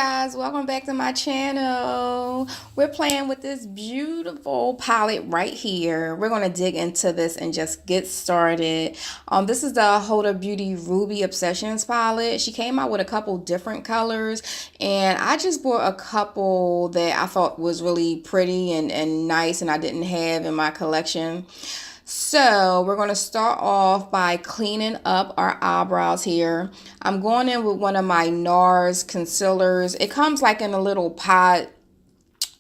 Guys, welcome back to my channel. We're playing with this beautiful palette right here. We're going to dig into this and just get started. This is the Huda Beauty Ruby Obsessions palette. She came out with a couple different colors, and I just bought a couple that I thought was really pretty and nice and I didn't have in my collection. So we're going to start off by cleaning up our eyebrows here. I'm going in with one of my NARS concealers. It comes like in a little pot.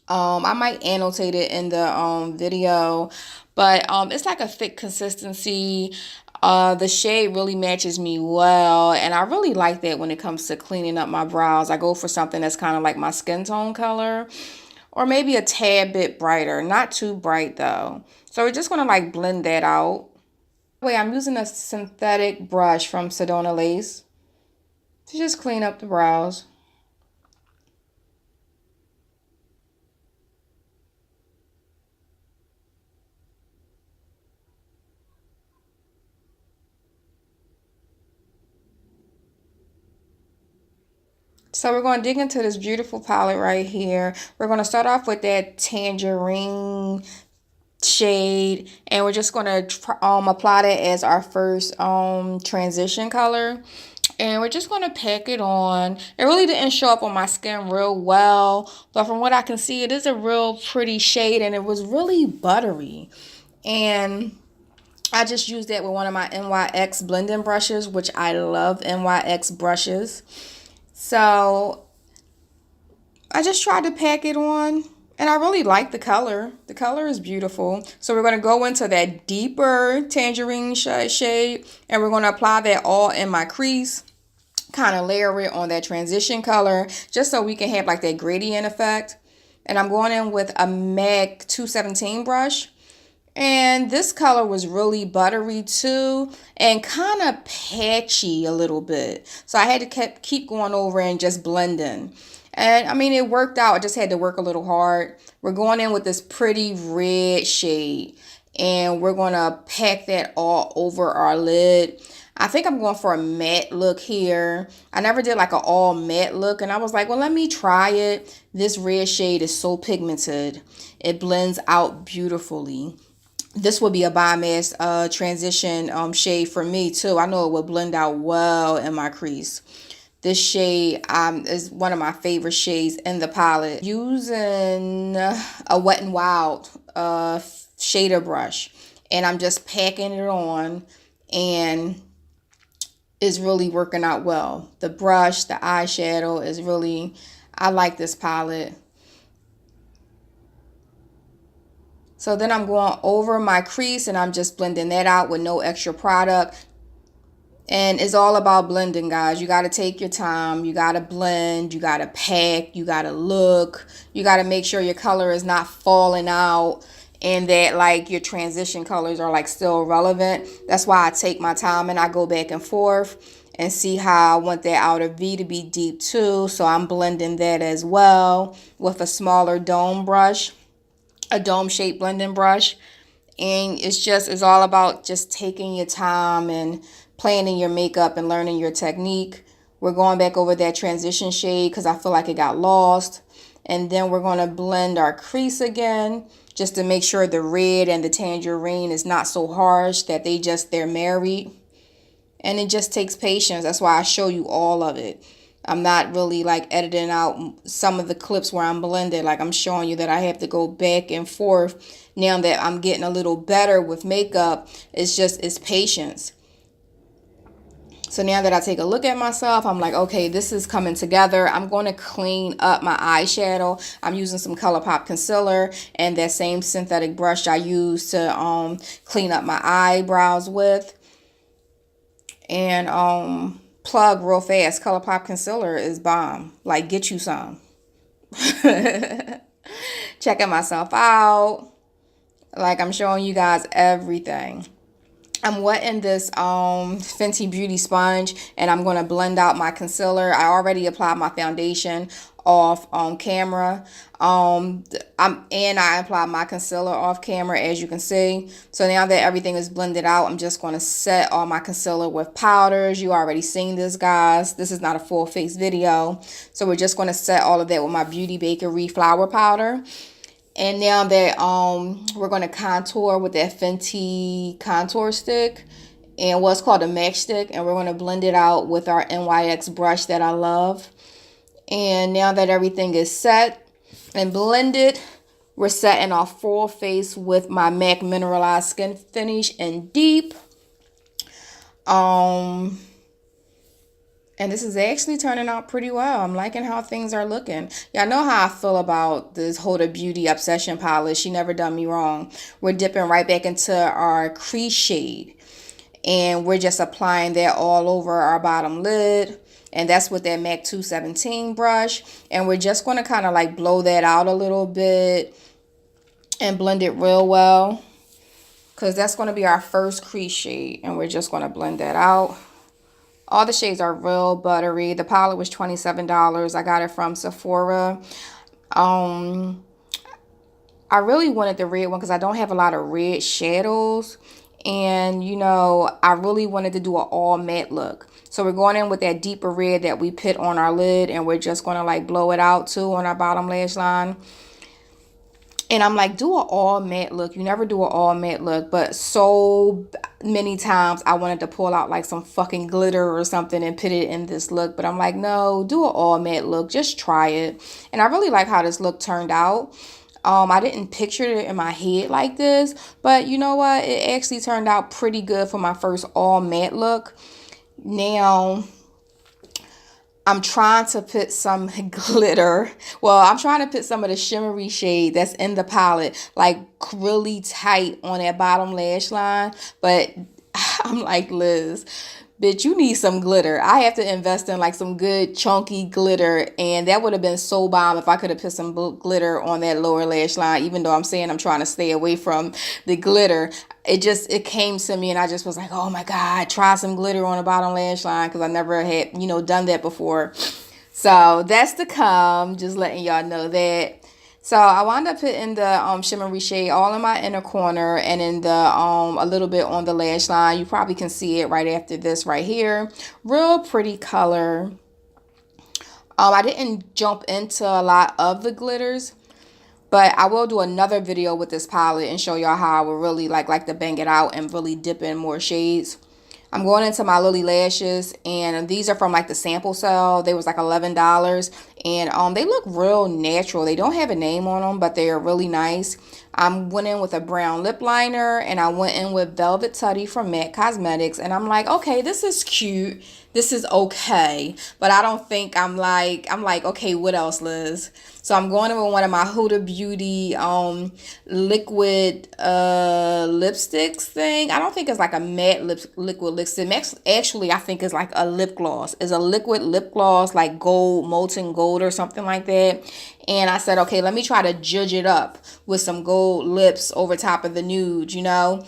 I might annotate it in the video, but it's like a thick consistency. The shade really matches me well, and I really like that when it comes to cleaning up my brows. I go for something that's kind of like my skin tone color, or maybe a tad bit brighter, not too bright though. So we're just going to like blend that out. Wait, I'm using a synthetic brush from Sedona Lace to just clean up the brows. So we're going to dig into this beautiful palette right here. We're going to start off with that tangerine shade, and we're just going to apply that as our first transition color, and we're just going to pack it on. It really didn't show up on my skin real well, but from what I can see, it is a real pretty shade, and it was really buttery. And I just used that with one of my NYX blending brushes, which I love NYX brushes. So I just tried to pack it on, and I really like the color. The color is beautiful. So we're going to go into that deeper tangerine shade, and we're going to apply that all in my crease. Kind of layer it on that transition color, just so we can have like that gradient effect. And I'm going in with a MAC 217 brush. And this color was really buttery too, and kind of patchy a little bit. So I had to keep going over and just blending. And I mean, it worked out. I just had to work a little hard. We're going in with this pretty red shade, and we're going to pack that all over our lid. I think I'm going for a matte look here. I never did like an all matte look, and I was like, well, let me try it. This red shade is so pigmented. It blends out beautifully. This would be a biomass transition shade for me too. I know it would blend out well in my crease. This shade is one of my favorite shades in the palette. Using a Wet n Wild shader brush, and I'm just packing it on, and it's really working out well. The brush, the eyeshadow is really, I like this palette. So then I'm going over my crease, and I'm just blending that out with no extra product. And it's all about blending, guys. You got to take your time. You got to blend. You got to pack. You got to look. You got to make sure your color is not falling out, and that like your transition colors are like still relevant. That's why I take my time and I go back and forth and see how I want that outer V to be deep too. So I'm blending that as well with a smaller dome brush, a dome shaped blending brush. And it's all about just taking your time and planning your makeup and learning your technique. We're going back over that transition shade because I feel like it got lost. And then we're going to blend our crease again, just to make sure the red and the tangerine is not so harsh that they're married. And it just takes patience. That's why I show you all of it. I'm not really like editing out some of the clips where I'm blended. Like, I'm showing you that I have to go back and forth. Now that I'm getting a little better with makeup, it's patience. So now that I take a look at myself, I'm like, okay, this is coming together. I'm going to clean up my eyeshadow. I'm using some ColourPop concealer and that same synthetic brush I used to clean up my eyebrows with. And plug real fast, ColourPop concealer is bomb. Like, get you some. Checking myself out. Like, I'm showing you guys everything. I'm wetting this Fenty Beauty sponge, and I'm going to blend out my concealer. I already applied my foundation off camera. I applied my concealer off camera, as you can see. So now that everything is blended out, I'm just going to set all my concealer with powders. You already seen this, guys. This is not a full face video. So we're just going to set all of that with my Beauty Bakery flour powder. And now that we're going to contour with that Fenty contour stick and what's called a MAC stick, and we're going to blend it out with our NYX brush that I love. And now that everything is set and blended, we're setting our full face with my MAC Mineralized Skin Finish in Deep. And this is actually turning out pretty well. I'm liking how things are looking. Y'all know how I feel about this Huda Beauty Obsession palette. She never done me wrong. We're dipping right back into our crease shade. And we're just applying that all over our bottom lid. And that's with that MAC 217 brush. And we're just going to kind of like blow that out a little bit and blend it real well, because that's going to be our first crease shade. And we're just going to blend that out. All the shades are real buttery. The palette was $27. I got it from Sephora. I really wanted the red one because I don't have a lot of red shadows. And, you know, I really wanted to do an all matte look. So we're going in with that deeper red that we put on our lid. And we're just going to like blow it out too on our bottom lash line. And I'm like, do an all matte look. You never do an all matte look. But so many times I wanted to pull out like some fucking glitter or something and put it in this look. But I'm like, no, do an all matte look. Just try it. And I really like how this look turned out. I didn't picture it in my head like this, but you know what? It actually turned out pretty good for my first all matte look. Now, I'm trying to put some glitter. Well, I'm trying to put some of the shimmery shade that's in the palette, like really tight on that bottom lash line. But I'm like, Liz, bitch, you need some glitter. I have to invest in like some good chunky glitter, and that would have been so bomb if I could have put some glitter on that lower lash line. Even though I'm saying I'm trying to stay away from the glitter, it came to me and I just was like, oh my God, try some glitter on the bottom lash line, because I never had, you know, done that before. So that's to come, just letting y'all know that. So I wound up putting the shimmery shade all in my inner corner and in the a little bit on the lash line. You probably can see it right after this right here. Real pretty color. I didn't jump into a lot of the glitters, but I will do another video with this palette and show y'all how I would really like to bang it out and really dip in more shades. I'm going into my Lily lashes, and these are from like the sample sale. They was like $11, and they look real natural. They don't have a name on them, but they are really nice. I went in with a brown lip liner, and I went in with Velvet Tutty from MAC Cosmetics, and I'm like, okay, this is cute. This is okay, but I don't think I'm like, okay, what else, Liz? So I'm going in with one of my Huda Beauty liquid lipsticks thing. I don't think it's like a matte liquid lipstick. Actually, I think it's like a lip gloss. It's a liquid lip gloss, like gold, molten gold or something like that. And I said, okay, let me try to judge it up with some gold lips over top of the nude, you know.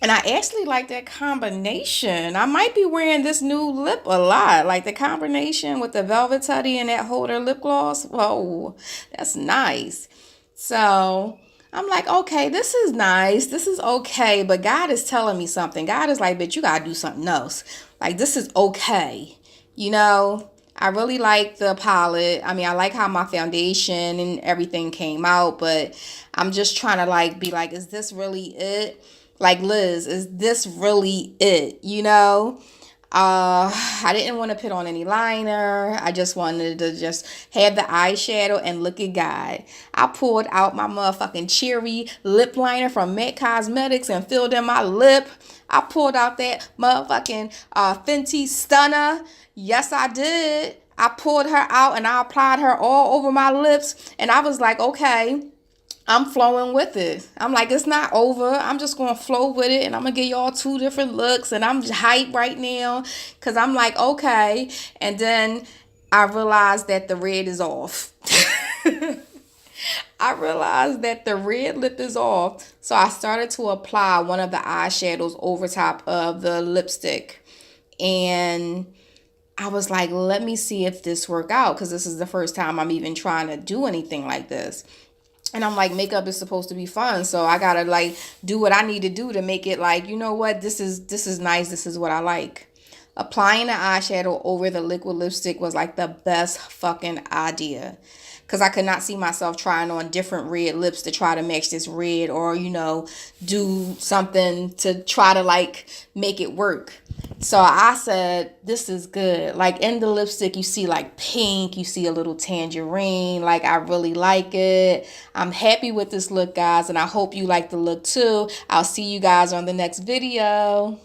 And I actually like that combination. I might be wearing this new lip a lot. Like the combination with the Velvet Tutty and that Huda lip gloss. Whoa, that's nice. So I'm like, okay, this is nice. This is okay. But God is telling me something. God is like, bitch, you got to do something else. Like, this is okay. You know, I really like the palette. I mean, I like how my foundation and everything came out. But I'm just trying to like be like, is this really it? Like, Liz, is this really it? You know, I didn't want to put on any liner. I just wanted to just have the eyeshadow and look at God. I pulled out my motherfucking cherry lip liner from MAC Cosmetics and filled in my lip. I pulled out that motherfucking Fenty Stunner. Yes, I did. I pulled her out and I applied her all over my lips. And I was like, okay, I'm flowing with it. I'm like, it's not over. I'm just going to flow with it. And I'm going to give y'all two different looks. And I'm hyped right now because I'm like, okay. And then I realized that the red is off. I realized that the red lip is off. So I started to apply one of the eyeshadows over top of the lipstick. And I was like, let me see if this work out, because this is the first time I'm even trying to do anything like this. And I'm like, makeup is supposed to be fun, so I gotta like do what I need to do to make it like, you know what, this is nice, this is what I like. Applying the eyeshadow over the liquid lipstick was like the best fucking idea, because I could not see myself trying on different red lips to try to match this red, or do something to try to like make it work. So I said, this is good. Like in the lipstick, you see like pink, you see a little tangerine. Like I really like it. I'm happy with this look, guys, and I hope you like the look too. I'll see you guys on the next video.